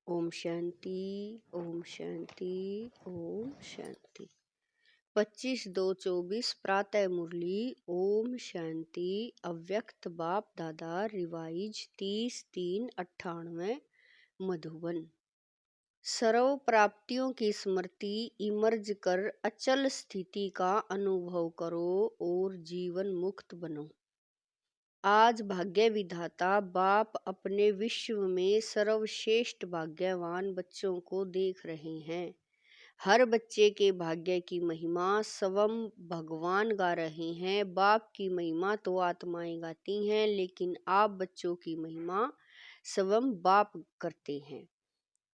ओम शांति, ओम शांति, ओम शांति। 25/2/24 प्रातः मुरली। ओम शांति। अव्यक्त बाप दादा रिवाइज 30/3/98 मधुबन। सर्व प्राप्तियों की स्मृति इमर्ज कर अचल स्थिति का अनुभव करो और जीवन मुक्त बनो। आज भाग्य विधाता बाप अपने विश्व में सर्वश्रेष्ठ भाग्यवान बच्चों को देख रहे हैं। हर बच्चे के भाग्य की महिमा स्वयं भगवान गा रहे हैं। बाप की महिमा तो आत्माएं गाती हैं, लेकिन आप बच्चों की महिमा स्वयं बाप करते हैं।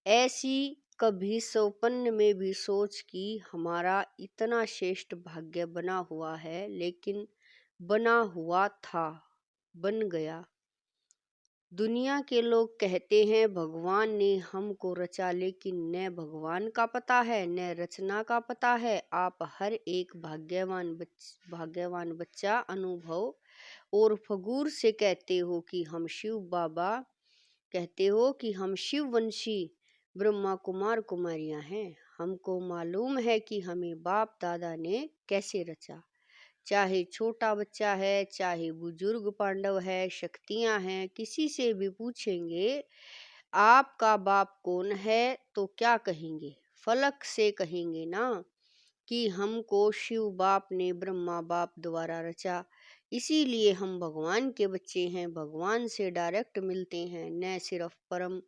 ऐसी कभी स्वप्न में भी सोच कि हमारा इतना श्रेष्ठ भाग्य बना हुआ है, लेकिन बना हुआ था, बन गया। दुनिया के लोग कहते हैं भगवान ने हमको रचा, लेकिन न भगवान का पता है न रचना का पता है। आप हर एक भाग्यवान बच्चा अनुभव और फगूर से कहते हो कि हम शिव बाबा, कहते हो कि हम शिववंशी ब्रह्मा कुमार कुमारियां हैं। हमको मालूम है कि हमें बाप दादा ने कैसे रचा। चाहे छोटा बच्चा है, चाहे बुजुर्ग पांडव है, शक्तियां हैं, किसी से भी पूछेंगे आपका बाप कौन है तो क्या कहेंगे? फलक से कहेंगे ना कि हमको शिव बाप ने ब्रह्मा बाप द्वारा रचा, इसीलिए हम भगवान के बच्चे हैं, भगवान से डायरेक्ट मिलते हैं। न सिर्फ परम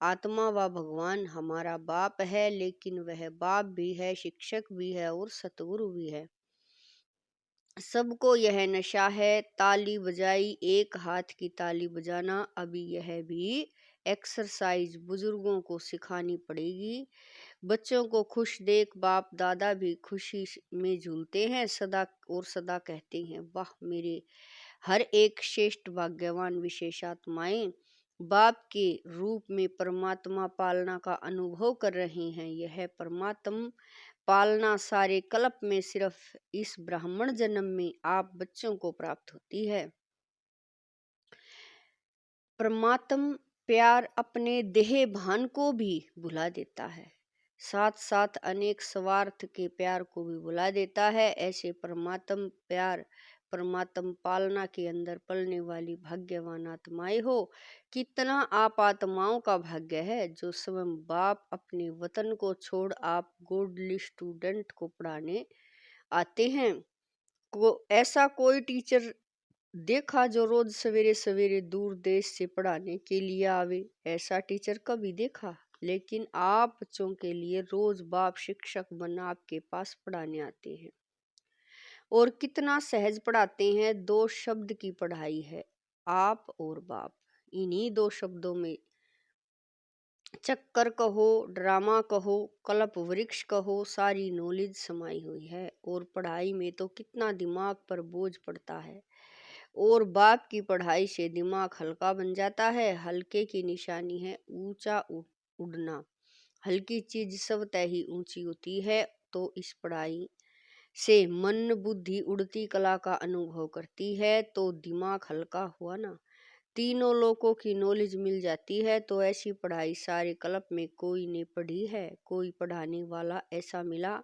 आत्मा व भगवान हमारा बाप है, लेकिन वह बाप भी है, शिक्षक भी है और सतगुरु भी है। सबको यह नशा है। ताली बजाई, एक हाथ की ताली बजाना, अभी यह भी एक्सरसाइज बुजुर्गों को सिखानी पड़ेगी। बच्चों को खुश देख बाप दादा भी खुशी में झूलते हैं सदा, और सदा कहते हैं वाह मेरे हर एक श्रेष्ठ भाग्यवान विशेष आत्माएं बाप के रूप में परमात्मा पालना का अनुभव कर रहे हैं। यह परमात्मा पालना सारे कल्प में सिर्फ इस ब्राह्मण जन्म में आप बच्चों को प्राप्त होती है। परमात्मा प्यार अपने देह भान को भी भुला देता है, साथ साथ अनेक स्वार्थ के प्यार को भी भुला देता है। ऐसे परमात्मा प्यार, परमात्मा पालना के अंदर पलने वाली भाग्यवान आत्माएं हो। कितना आप आत्माओं का भाग्य है जो स्वयं बाप अपने वतन को छोड़ आप गोल्डली स्टूडेंट को पढ़ाने आते हैं। ऐसा कोई टीचर देखा जो रोज सवेरे सवेरे दूर देश से पढ़ाने के लिए आवे? ऐसा टीचर कभी देखा? लेकिन आप बच्चों के लिए रोज बाप शिक्षक बन आपके पास पढ़ाने आते हैं, और कितना सहज पढ़ाते हैं। 2 शब्द की पढ़ाई है, आप और बाप। इन्हीं 2 शब्दों में चक्कर कहो, ड्रामा कहो, कल्प वृक्ष कहो, सारी नॉलेज समाई हुई है। और पढ़ाई में तो कितना दिमाग पर बोझ पड़ता है, और बाप की पढ़ाई से दिमाग हल्का बन जाता है। हल्के की निशानी है ऊंचा उड़ना। हल्की चीज स्वतः ही ऊंची होती है। तो इस पढ़ाई से मन बुद्धि उड़ती कला का अनुभव करती है, तो दिमाग हल्का हुआ ना। तीनों लोगों की नॉलेज मिल जाती है। तो ऐसी पढ़ाई सारे कल्प में कोई ने पढ़ी है, कोई पढ़ाने वाला ऐसा मिला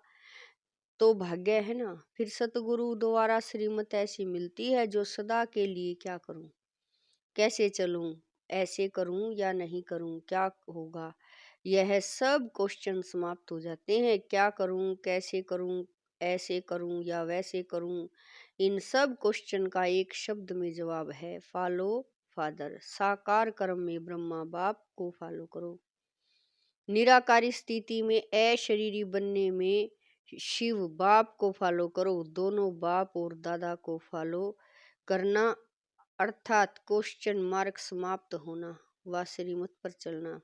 तो भाग्य है ना। फिर सतगुरु द्वारा श्रीमत ऐसी मिलती है जो सदा के लिए क्या करूं, कैसे चलूं, ऐसे करूं या नहीं करूं, क्या होगा, यह सब क्वेश्चन समाप्त हो जाते हैं। क्या करूं, कैसे करूं, ऐसे करूं या वैसे करूं, इन सब क्वेश्चन का एक शब्द में जवाब है फॉलो फादर। साकार कर्म में ब्रह्मा बाप को फॉलो करो। निराकारी स्थिति में अशरीरी बनने में शिव बाप को फॉलो करो। दोनों बाप और दादा को फॉलो करना अर्थात क्वेश्चन मार्क समाप्त होना व श्रीमत पर चलना।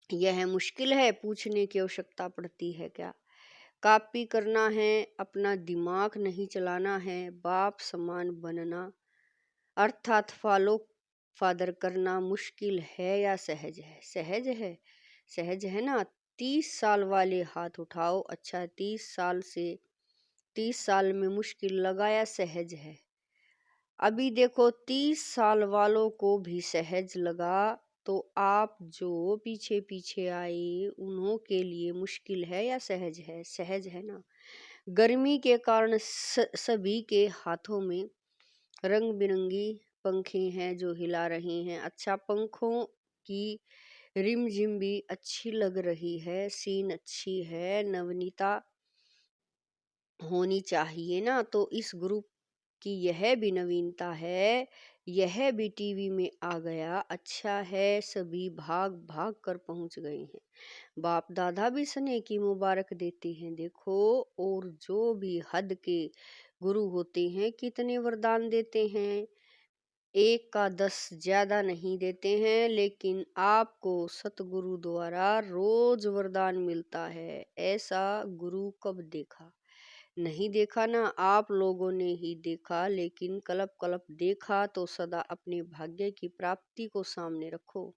यह मुश्किल है, पूछने की आवश्यकता पड़ती है क्या? कॉपी करना है, अपना दिमाग नहीं चलाना है। बाप समान बनना अर्थात फॉलो फादर करना मुश्किल है या सहज है? सहज है, सहज है ना। 30 साल वाले हाथ उठाओ। अच्छा, 30 साल में मुश्किल लगा या सहज है? अभी देखो 30 साल वालों को भी सहज लगा तो आप जो पीछे पीछे आए उन्हों के लिए मुश्किल है या सहज है? सहज है ना। गर्मी के कारण सभी के हाथों में रंग बिरंगी पंखे हैं जो हिला रहे हैं। अच्छा, पंखों की रिमझिम भी अच्छी लग रही है, सीन अच्छी है, नवनीता होनी चाहिए ना। तो इस ग्रुप की यह भी नवीनता है, यह भी टीवी में आ गया। अच्छा है, सभी भाग भाग कर पहुंच गए हैं। बाप दादा भी स्नेह की मुबारक देते हैं, देखो। और जो भी हद के गुरु होते हैं कितने वरदान देते हैं, एक का 10 ज्यादा नहीं देते हैं, लेकिन आपको सतगुरु द्वारा रोज वरदान मिलता है। ऐसा गुरु कब देखा? नहीं देखा ना, आप लोगों ने ही देखा। लेकिन कलप कलप देखा तो सदा अपने भाग्य की प्राप्ति को सामने रखो।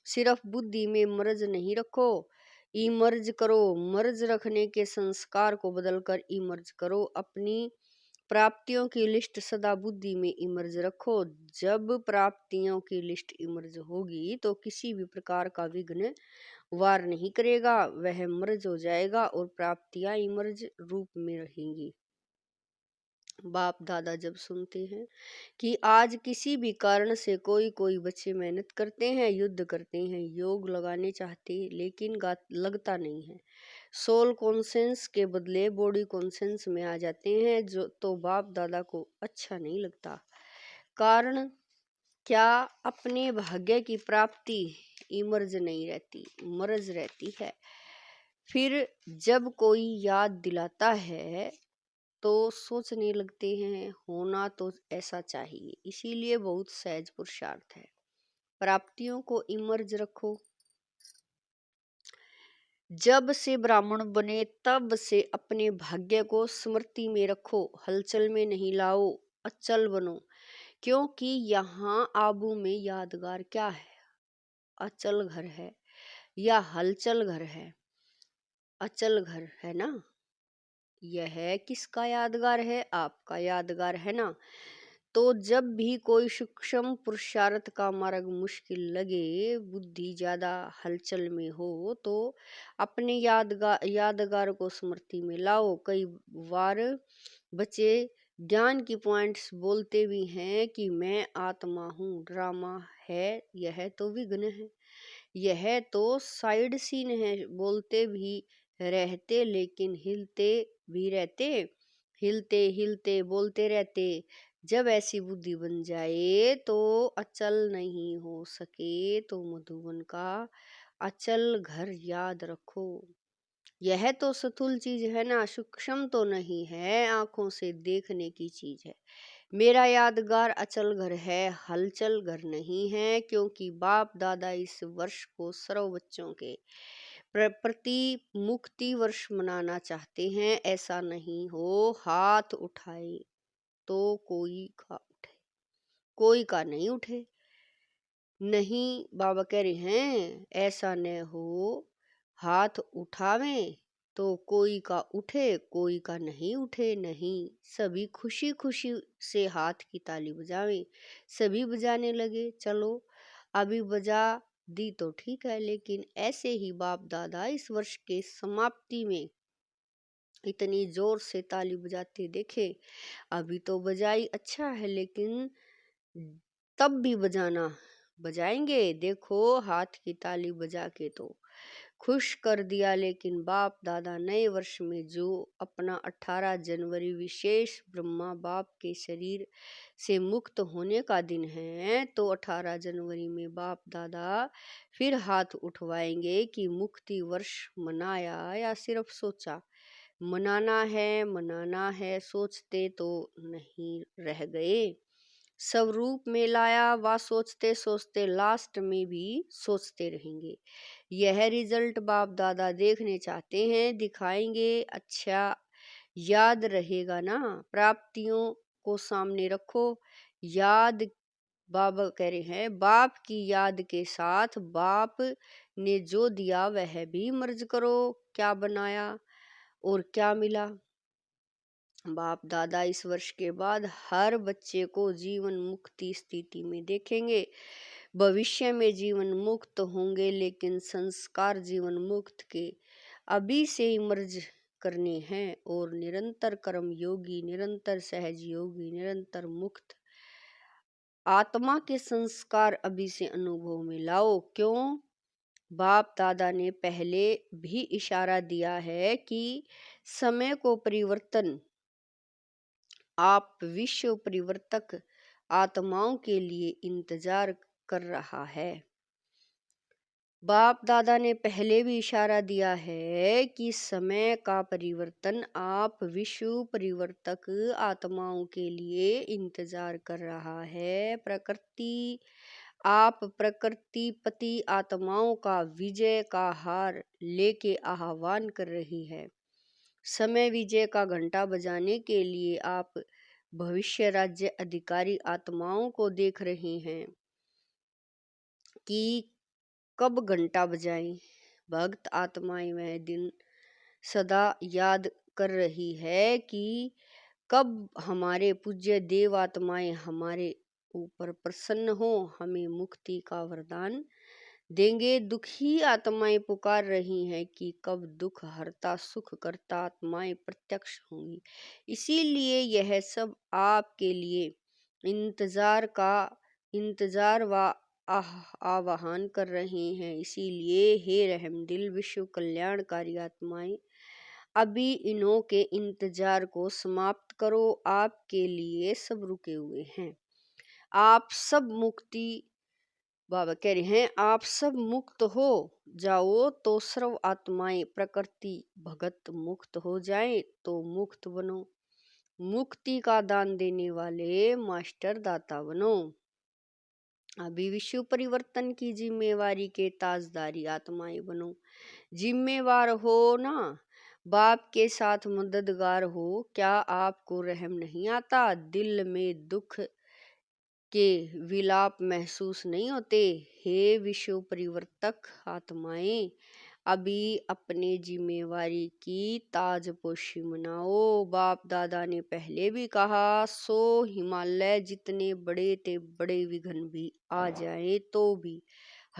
सिर्फ बुद्धि में मर्ज नहीं रखो, इमर्ज करो। मर्ज रखने के संस्कार को बदलकर इमर्ज करो। अपनी प्राप्तियों की लिस्ट सदा बुद्धि में इमर्ज रखो। जब प्राप्तियों की लिस्ट इमर्ज होगी तो किसी भी प्रकार का विघ्न वार नहीं करेगा, वह मर्ज हो जाएगा और प्राप्तियां इमर्ज रूप में रहेंगी। बाप दादा जब सुनते हैं कि आज किसी भी कारण से कोई कोई बच्चे मेहनत करते हैं, युद्ध करते हैं, योग लगाने चाहते, लेकिन लगता नहीं है, सोल कॉन्सेंस के बदले बॉडी कॉन्सेंस में आ जाते हैं, जो तो बाप दादा को अच्छा नहीं लगता। कारण क्या? अपने भाग्य की प्राप्ति इमर्ज नहीं रहती, मर्ज रहती है। फिर जब कोई याद दिलाता है तो सोचने लगते हैं होना तो ऐसा चाहिए, इसीलिए बहुत सहज पुरुषार्थ है। प्राप्तियों को इमर्ज रखो। जब से ब्राह्मण बने तब से अपने भाग्य को स्मृति में रखो, हलचल में नहीं लाओ, अचल बनो। क्योंकि यहाँ आबू में यादगार क्या है? अचल घर है या हलचल घर है? अचल घर है ना। यह किसका यादगार है? आपका यादगार है ना। तो जब भी कोई सूक्ष्म पुरुषार्थ का मार्ग मुश्किल लगे, बुद्धि ज्यादा हलचल में हो, तो अपने यादगार को स्मृति में लाओ। कई बार बच्चे ज्ञान की पॉइंट्स बोलते भी हैं कि मैं आत्मा हूँ, ड्रामा है, यह तो विघ्न है, यह तो साइड सीन है, बोलते भी रहते लेकिन हिलते भी रहते, हिलते हिलते बोलते रहते। जब ऐसी बुद्धि बन जाए तो अचल नहीं हो सके, तो मधुबन का अचल घर याद रखो। यह तो स्थूल चीज है ना, सूक्ष्म तो नहीं है, आंखों से देखने की चीज है। मेरा यादगार अचल घर है, हलचल घर नहीं है। क्योंकि बाप दादा इस वर्ष को सर्व बच्चों के प्रति मुक्ति वर्ष मनाना चाहते हैं। ऐसा नहीं हो हाथ उठाए तो कोई का उठे, कोई का नहीं उठे। नहीं, बाबा कह रहे हैं ऐसा न हो, हाथ उठावे तो कोई का उठे, कोई का नहीं उठे। नहीं, सभी खुशी खुशी से हाथ की ताली बजावे। सभी बजाने लगे, चलो अभी बजा दी तो ठीक है, लेकिन ऐसे ही बाप दादा इस वर्ष के समाप्ति में इतनी जोर से ताली बजाते देखे। अभी तो बजाई अच्छा है, लेकिन तब भी बजाना, बजाएंगे, देखो हाथ की ताली बजा के तो खुश कर दिया। लेकिन बाप दादा नए वर्ष में जो अपना 18 जनवरी विशेष ब्रह्मा बाप के शरीर से मुक्त होने का दिन है, तो 18 जनवरी में बाप दादा फिर हाथ उठवाएंगे कि मुक्ति वर्ष मनाया या सिर्फ सोचा। मनाना है, सोचते तो नहीं रह गए। सब रूप में लाया, वा सोचते सोचते लास्ट में भी सोचते रहेंगे। यह रिजल्ट बाप दादा देखने चाहते हैं, दिखाएंगे। अच्छा, याद रहेगा ना। प्राप्तियों को सामने रखो। याद, बाबा कह रहे हैं बाप की याद के साथ बाप ने जो दिया वह भी मर्ज करो। क्या बनाया और क्या मिला? बाप दादा इस वर्ष के बाद हर बच्चे को जीवन मुक्ति स्थिति में देखेंगे। भविष्य में जीवन मुक्त होंगे, लेकिन संस्कार जीवन मुक्त के अभी से ही मर्ज करने हैं। और निरंतर कर्म योगी, निरंतर सहज योगी, निरंतर मुक्त आत्मा के संस्कार अभी से अनुभव में लाओ। क्यों? बाप दादा ने पहले भी इशारा दिया है कि समय को परिवर्तन आप विश्व परिवर्तक आत्माओं के लिए इंतजार कर रहा है। बाप दादा ने पहले भी इशारा दिया है कि समय का परिवर्तन आप विश्व परिवर्तक आत्माओं के लिए इंतजार कर रहा है। प्रकृतिपति आत्माओं का विजय का हार लेके आह्वान कर रही है। समय विजय का घंटा बजाने के लिए आप भविष्य राज्य अधिकारी आत्माओं को देख रहे हैं कि कब घंटा बजाएं। भक्त आत्माएं वह दिन सदा याद कर रही है कि कब हमारे पूज्य देव आत्माएं हमारे ऊपर प्रसन्न हो, हमें मुक्ति का वरदान देंगे। दुखी आत्माएं पुकार रही हैं कि कब दुख हरता सुख करता आत्माएं प्रत्यक्ष होंगी। इसीलिए यह सब आपके लिए इंतजार व आह्वान कर रहे हैं। इसीलिए हे रहमदिल विश्व कल्याणकारी आत्माएं, अभी इन्हों के इंतजार को समाप्त करो। आपके लिए सब रुके हुए हैं। आप सब मुक्ति बाबा कह रहे हैं, आप सब मुक्त हो जाओ तो सर्व आत्माएं प्रकृति भगत मुक्त हो जाएं तो मुक्त बनो। मुक्ति का दान देने वाले मास्टर दाता बनो। अभी विश्व परिवर्तन की जिम्मेवारी के ताजदारी आत्माएं बनो। जिम्मेवार हो ना, बाप के साथ मददगार हो। क्या आपको रहम नहीं आता? दिल में दुख के विलाप महसूस नहीं होते? हे विश्व परिवर्तक आत्माएं, अभी अपने जिम्मेवारी की ताजपोशी मनाओ। बाप दादा ने पहले भी कहा, सो हिमालय जितने बड़े ते बड़े विघ्न भी आ जाए तो भी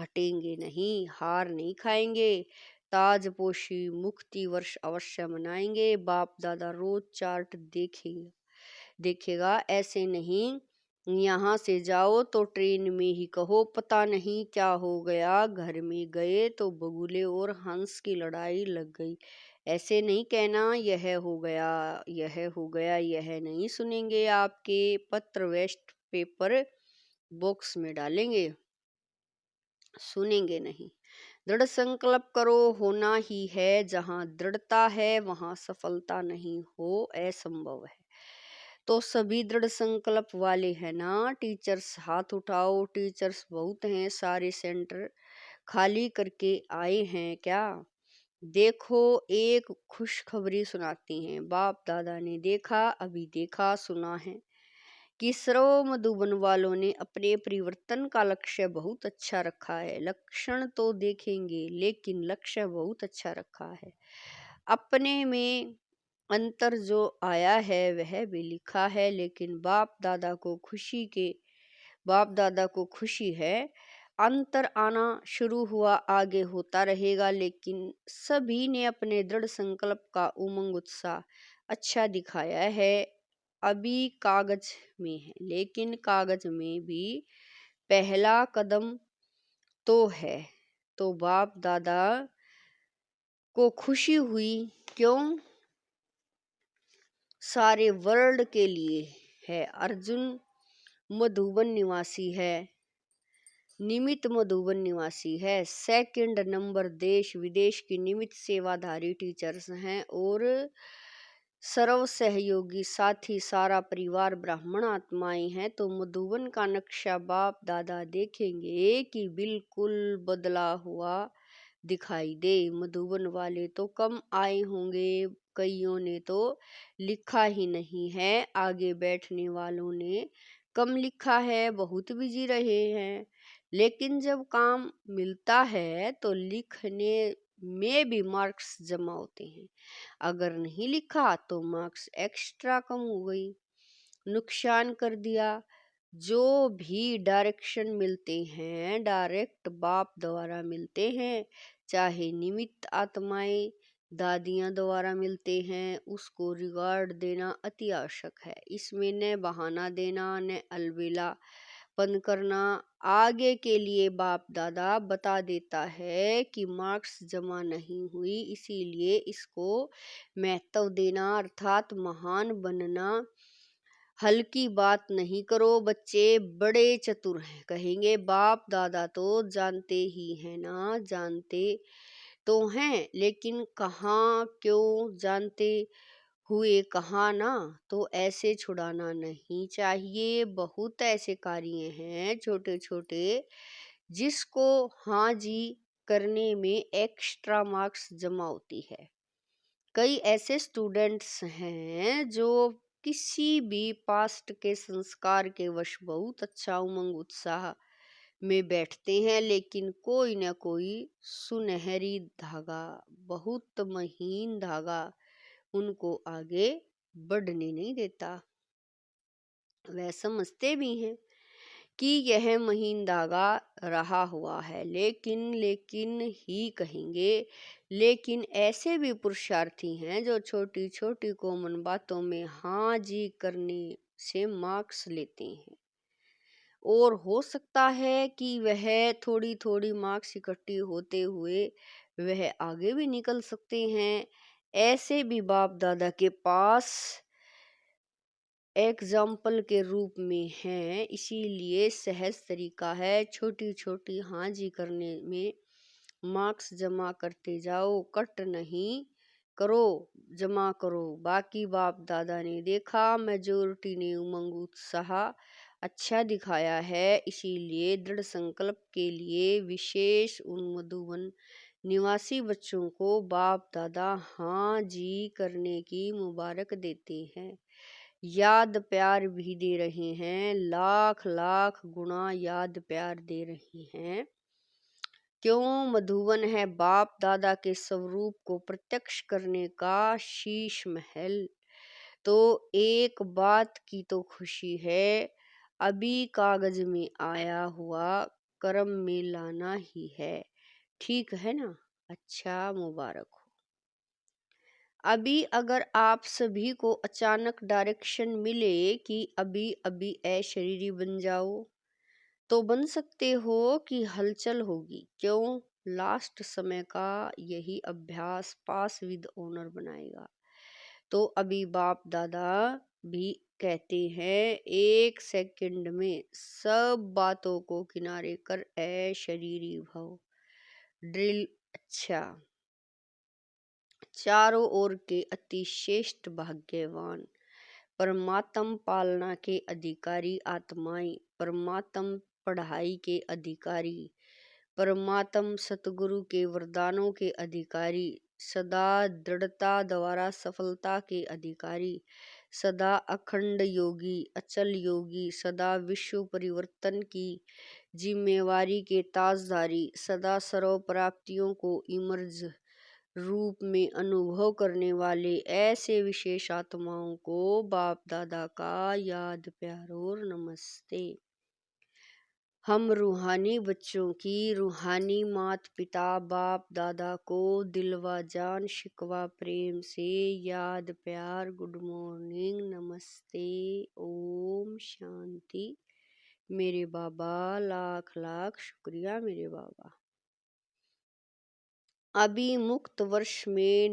हटेंगे नहीं, हार नहीं खाएंगे। ताजपोशी मुक्ति वर्ष अवश्य मनाएंगे। बाप दादा रोज चार्ट देखेगा, ऐसे नहीं यहाँ से जाओ तो ट्रेन में ही कहो पता नहीं क्या हो गया, घर में गए तो बगुले और हंस की लड़ाई लग गई। ऐसे नहीं कहना यह हो गया, यह हो गया। यह नहीं सुनेंगे। आपके पत्र वेस्ट पेपर बॉक्स में डालेंगे, सुनेंगे नहीं। दृढ़ संकल्प करो, होना ही है। जहाँ दृढ़ता है वहाँ सफलता नहीं हो असंभव है। तो सभी दृढ़ संकल्प वाले हैं ना? टीचर्स हाथ उठाओ। टीचर्स बहुत हैं, सारे सेंटर खाली करके आए हैं क्या? देखो एक खुशखबरी सुनाती हैं। बाप दादा ने देखा, अभी देखा सुना है कि सर्व मधुबन वालों ने अपने परिवर्तन का लक्ष्य बहुत अच्छा रखा है। लक्षण तो देखेंगे लेकिन लक्ष्य बहुत अच्छा रखा है। अपने में अंतर जो आया है वह भी लिखा है, लेकिन बाप दादा को खुशी है। अंतर आना शुरू हुआ, आगे होता रहेगा, लेकिन सभी ने अपने दृढ़ संकल्प का उमंग उत्साह अच्छा दिखाया है। अभी कागज में है, लेकिन कागज में भी पहला कदम तो है। तो बाप दादा को खुशी हुई। क्यों? सारे वर्ल्ड के लिए है। अर्जुन मधुबन निवासी है, निमित मधुबन निवासी है। सेकंड नंबर देश विदेश की निमित सेवाधारी टीचर्स हैं और सर्व सहयोगी साथी सारा परिवार ब्राह्मण आत्माएं हैं। तो मधुबन का नक्शा बाप दादा देखेंगे कि बिल्कुल बदला हुआ दिखाई दे। मधुबन वाले तो कम आए होंगे, कईयों ने तो लिखा ही नहीं है। आगे बैठने वालों ने कम लिखा है, बहुत बिजी रहे हैं। लेकिन जब काम मिलता है तो लिखने में भी मार्क्स जमा होते हैं। अगर नहीं लिखा तो मार्क्स एक्स्ट्रा कम हो गई, नुकसान कर दिया। जो भी डायरेक्शन मिलते हैं डायरेक्ट बाप द्वारा मिलते हैं, चाहे निमित्त आत्माएं दादियां द्वारा मिलते हैं, उसको रिगार्ड देना अति आवश्यक है। इसमें न बहाना देना न अलबेलापन करना। आगे के लिए बाप दादा बता देता है कि मार्क्स जमा नहीं हुई, इसीलिए इसको महत्व देना अर्थात महान बनना हल्की बात नहीं करो। बच्चे बड़े चतुर हैं, कहेंगे बाप दादा तो जानते ही हैं ना। जानते तो हैं, लेकिन कहाँ क्यों जानते हुए कहाँ ना, तो ऐसे छुड़ाना नहीं चाहिए। बहुत ऐसे कार्य हैं छोटे छोटे जिसको हाँ जी करने में एक्स्ट्रा मार्क्स जमा होती है। कई ऐसे स्टूडेंट्स हैं जो किसी भी पास्ट के संस्कार के वश बहुत अच्छा उमंग उत्साह में बैठते हैं, लेकिन कोई न कोई सुनहरी धागा, बहुत महीन धागा उनको आगे बढ़ने नहीं देता। वह समझते भी हैं कि यह महीन धागा रहा हुआ है, लेकिन ही कहेंगे। लेकिन ऐसे भी पुरुषार्थी हैं जो छोटी छोटी कॉमन बातों में हाँ जी करने से मार्क्स लेते हैं, और हो सकता है कि वह थोड़ी थोड़ी मार्क्स इकट्ठी होते हुए वह आगे भी निकल सकते हैं। ऐसे भी बाप दादा के पास एग्जाम्पल के रूप में हैं, इसीलिए सहज तरीका है छोटी छोटी हाँ जी करने में मार्क्स जमा करते जाओ। कट नहीं करो, जमा करो। बाकी बाप दादा ने देखा मेजोरिटी ने उमंग उत्साह अच्छा दिखाया है, इसीलिए दृढ़ संकल्प के लिए विशेष उन मधुबन निवासी बच्चों को बाप दादा हाँ जी करने की मुबारक देते हैं। याद प्यार भी दे रहे हैं, लाख लाख गुना याद प्यार दे रहे हैं। क्यों? मधुबन है बाप दादा के स्वरूप को प्रत्यक्ष करने का शीश महल। तो एक बात की तो खुशी है, अभी कागज में आया हुआ कर्म में लाना ही है। ठीक है ना? अच्छा, मुबारक हो। अभी अगर आप सभी को अचानक डायरेक्शन मिले कि अभी अभी अशरीरी बन जाओ, तो बन सकते हो कि हलचल होगी। क्यों? लास्ट समय का यही अभ्यास पास विद ऑनर बनाएगा। तो अभी बाप दादा भी कहते हैं 1 सेकंड में सब बातों को किनारे कर अशरीरी भव। ड्रिल। अच्छा, चारों ओर के अति श्रेष्ठ भाग्यवान परमात्म पालना के अधिकारी आत्माएं, परमात्म पढ़ाई के अधिकारी, परमात्म सतगुरु के वरदानों के अधिकारी, सदा दृढ़ता द्वारा सफलता के अधिकारी, सदा अखंड योगी, अचल योगी, सदा विश्व परिवर्तन की जिम्मेवारी के ताजदारी, सदा सर्व प्राप्तियों को इमर्ज रूप में अनुभव करने वाले ऐसे विशेष आत्माओं को बाप दादा का याद प्यार और नमस्ते। हम रूहानी बच्चों की रूहानी माता पिता बाप दादा को दिलवा जान शिकवा प्रेम से याद प्यार, गुड मॉर्निंग, नमस्ते, ओम शांति। मेरे बाबा लाख लाख शुक्रिया मेरे बाबा। अभी मुक्त वर्ष में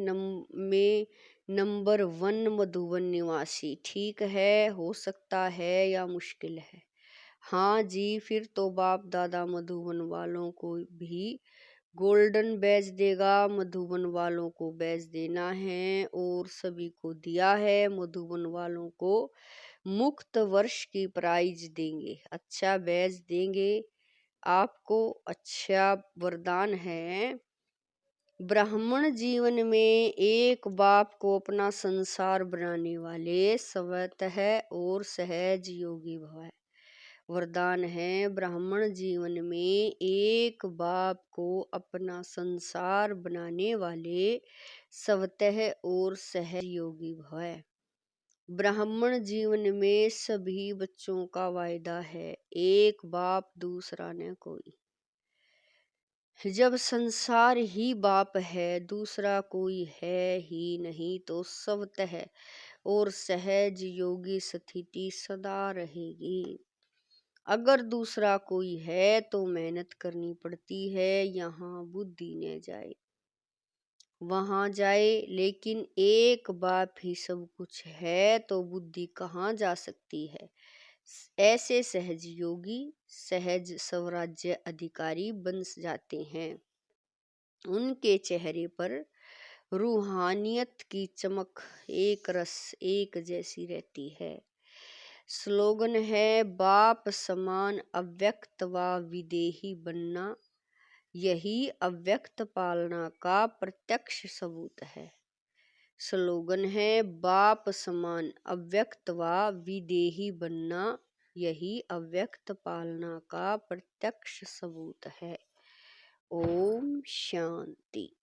नंबर 1 मधुबन निवासी ठीक है, हो सकता है या मुश्किल है? हाँ जी, फिर तो बाप दादा मधुबन वालों को भी गोल्डन बैज देगा। मधुबन वालों को बैज देना है और सभी को दिया है। मधुबन वालों को मुक्त वर्ष की प्राइज देंगे, अच्छा बैज देंगे आपको, अच्छा वरदान है। ब्राह्मण जीवन में एक बाप को अपना संसार बनाने वाले स्वतः और सहज योगी भव है। वरदान है, ब्राह्मण जीवन में एक बाप को अपना संसार बनाने वाले स्वतः और सहज योगी भव है। ब्राह्मण जीवन में सभी बच्चों का वायदा है, एक बाप दूसरा न कोई। जब संसार ही बाप है, दूसरा कोई है ही नहीं, तो स्वतः और सहज योगी स्थिति सदा रहेगी। अगर दूसरा कोई है तो मेहनत करनी पड़ती है, यहाँ बुद्धि न जाए वहां जाए। लेकिन एक बाप ही सब कुछ है तो बुद्धि कहाँ जा सकती है। ऐसे सहज योगी सहज स्वराज्य अधिकारी बन जाते हैं। उनके चेहरे पर रूहानियत की चमक एक रस एक जैसी रहती है। स्लोगन है, बाप समान अव्यक्त व विदेही बनना, यही अव्यक्त पालना का प्रत्यक्ष सबूत है। स्लोगन है, बाप समान अव्यक्त व विदेही बनना, यही अव्यक्त पालना का प्रत्यक्ष सबूत है। ओम शांति।